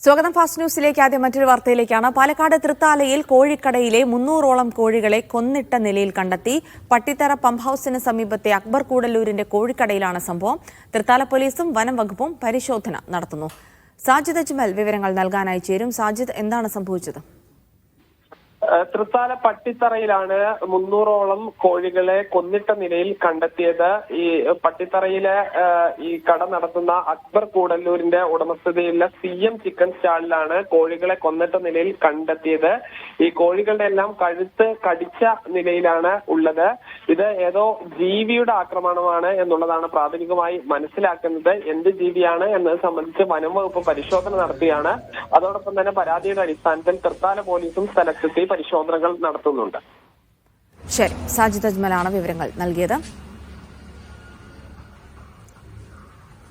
സ്വാഗതം ഫാസ്റ്റ് ന്യൂസിലേക്ക്. ആദ്യം മറ്റൊരു വാർത്തയിലേക്കാണ്. പാലക്കാട് തൃത്താലയിൽ കോഴിക്കടയിലെ 300ഓളം കോഴികളെ കൊന്നിട്ട നിലയിൽ കണ്ടെത്തി. പട്ടിത്തറ പമ്പ് ഹൌസിന് സമീപത്തെ അക്ബർ കൂടല്ലൂരിന്റെ കോഴിക്കടയിലാണ് സംഭവം. തൃത്താല പോലീസും വനം വകുപ്പും പരിശോധന നടത്തുന്നു. സാജിദ് അജ്മൽ വിവരങ്ങൾ നൽകാനായി ചേരും. സാജിദ്, എന്താണ് സംഭവിച്ചത്? തൃത്താല പട്ടിത്തറയിലാണ് 300ഓളം കോഴികളെ കൊന്നിട്ട നിലയിൽ കണ്ടെത്തിയത്. ഈ പട്ടിത്തറയിലെ ഈ കട നടത്തുന്ന അക്ബർ കൂടല്ലൂരിന്റെ ഉടമസ്ഥതയിലുള്ള CM ചിക്കൻ സ്റ്റാളിലാണ് കോഴികളെ കൊന്നിട്ട നിലയിൽ കണ്ടെത്തിയത്. ഈ കോഴികളുടെ എല്ലാം കഴുത്ത് കടിച്ച നിലയിലാണ് ഉള്ളത്. ഇത് ഏതോ ജീവിയുടെ ആക്രമണമാണ് എന്നുള്ളതാണ് പ്രാഥമികമായി മനസ്സിലാക്കുന്നത്. എന്ത് ജീവിയാണ് എന്നത് സംബന്ധിച്ച് വനം വകുപ്പ് പരിശോധന നടത്തുകയാണ്. അതോടൊപ്പം തന്നെ പരാതിയുടെ അടിസ്ഥാനത്തിൽ തൃത്താല പോലീസും സ്ഥലത്തെത്തി പരിശോധനകൾ നടത്തുന്നുണ്ട്. ശരി, സാജിദ് അജ്മലാണ് വിവരങ്ങൾ നൽകിയത്.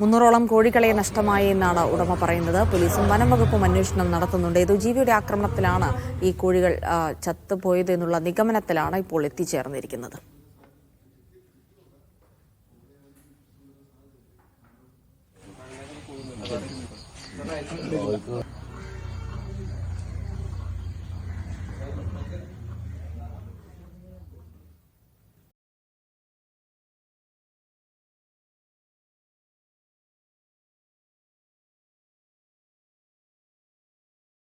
300ഓളം കോഴികളെ നഷ്ടമായി എന്നാണ് ഉടമ പറയുന്നത്. പോലീസും വനം വകുപ്പും അന്വേഷണം നടത്തുന്നുണ്ട്. ഏതോ ജീവിയുടെ ആക്രമണത്തിലാണ് ഈ കോഴികൾ ചത്തുപോയത് എന്നുള്ള നിഗമനത്തിലാണ് ഇപ്പോൾ എത്തിച്ചേർന്നിരിക്കുന്നത്.